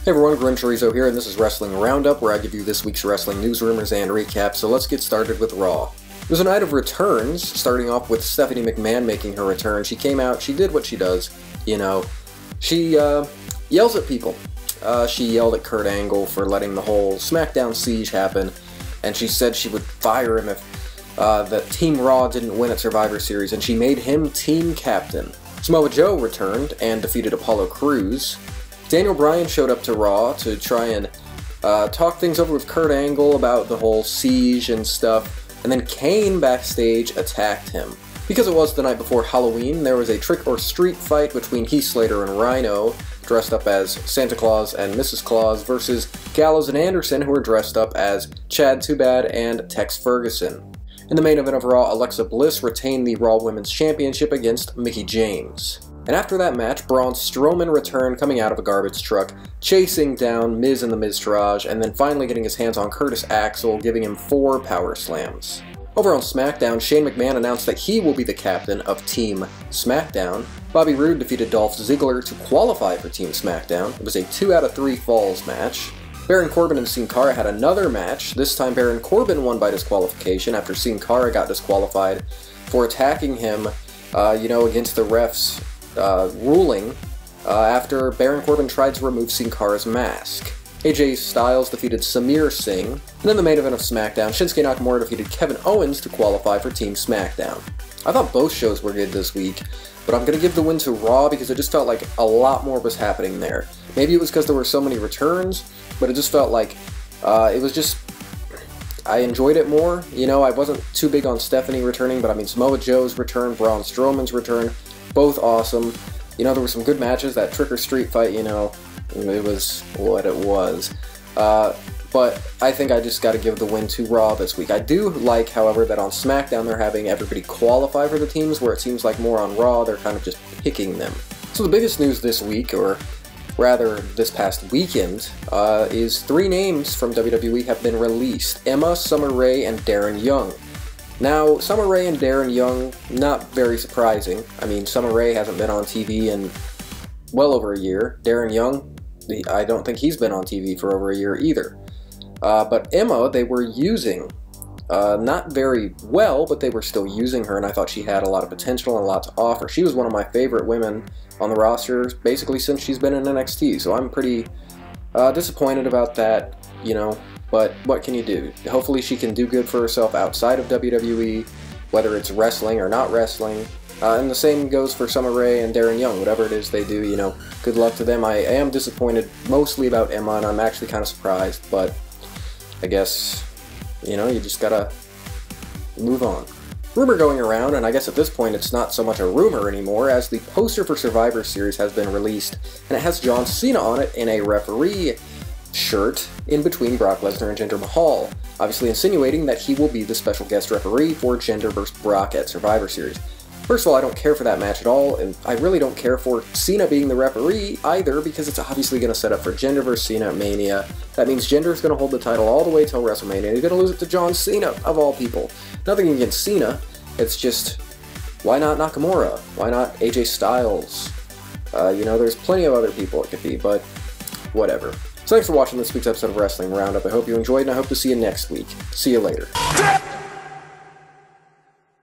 Hey everyone, GrimmChorizo here, and this is Wrestling Roundup, where I give you this week's wrestling news, rumors, and recap, so let's get started with Raw. It was a night of returns, starting off with Stephanie McMahon making her return. She came out, she did what she does, you know. She yells at people. She yelled at Kurt Angle for letting the whole SmackDown siege happen, and she said she would fire him if the Team Raw didn't win at Survivor Series, and she made him team captain. Samoa Joe returned and defeated Apollo Crews. Daniel Bryan showed up to Raw to try and talk things over with Kurt Angle about the whole siege and stuff, and then Kane backstage attacked him. Because it was the night before Halloween, there was a trick-or-street fight between Heath Slater and Rhino, dressed up as Santa Claus and Mrs. Claus, versus Gallows and Anderson, who were dressed up as Chad Too Bad and Tex Ferguson. In the main event of Raw, Alexa Bliss retained the Raw Women's Championship against Mickie James. And after that match, Braun Strowman returned coming out of a garbage truck, chasing down Miz and the Miztourage, and then finally getting his hands on Curtis Axel, giving him 4 power slams. Over on SmackDown, Shane McMahon announced that he will be the captain of Team SmackDown. Bobby Roode defeated Dolph Ziggler to qualify for Team SmackDown. It was a 2 out of 3 falls match. Baron Corbin and Sin Cara had another match. This time Baron Corbin won by disqualification after Sin Cara got disqualified for attacking him, against the refs' ruling after Baron Corbin tried to remove Sin Cara's mask. AJ Styles defeated Samir Singh, and in the main event of SmackDown, Shinsuke Nakamura defeated Kevin Owens to qualify for Team SmackDown. I thought both shows were good this week, but I'm going to give the win to Raw because it just felt like a lot more was happening there. Maybe it was because there were so many returns, but it just felt like I enjoyed it more. You know, I wasn't too big on Stephanie returning, but I mean Samoa Joe's return, Braun Strowman's return, both awesome. You know, there were some good matches. That trick-or-street fight, you know, it was what it was. But I think I just got to give the win to Raw this week. I do like, however, that on SmackDown they're having everybody qualify for the teams, where it seems like more on Raw they're kind of just picking them. So the biggest news this week, or rather this past weekend, is 3 names from WWE have been released: Emma, Summer Rae, and Darren Young. Now, Summer Rae and Darren Young, not very surprising. I mean, Summer Rae hasn't been on TV in well over a year. Darren Young, I don't think he's been on TV for over a year either. But Emma, they were using, not very well, but they were still using her, and I thought she had a lot of potential and a lot to offer. She was one of my favorite women on the roster, basically since she's been in NXT, so I'm pretty disappointed about that, you know. But what can you do? Hopefully she can do good for herself outside of WWE, whether it's wrestling or not wrestling. And the same goes for Summer Rae and Darren Young. Whatever it is they do, you know, good luck to them. I am disappointed mostly about Emma, and I'm actually kind of surprised, but I guess, you know, you just gotta move on. Rumor going around, and I guess at this point it's not so much a rumor anymore, as the poster for Survivor Series has been released, and it has John Cena on it in a referee shirt in between Brock Lesnar and Jinder Mahal, obviously insinuating that he will be the special guest referee for Jinder vs. Brock at Survivor Series. First of all, I don't care for that match at all, and I really don't care for Cena being the referee either, because it's obviously going to set up for Jinder vs. Cena at Mania. That means Jinder's going to hold the title all the way till WrestleMania, and he's going to lose it to John Cena, of all people. Nothing against Cena, it's just, why not Nakamura? Why not AJ Styles? You know, there's plenty of other people it could be, but whatever. So thanks for watching this week's episode of Wrestling Roundup. I hope you enjoyed, and I hope to see you next week. See you later.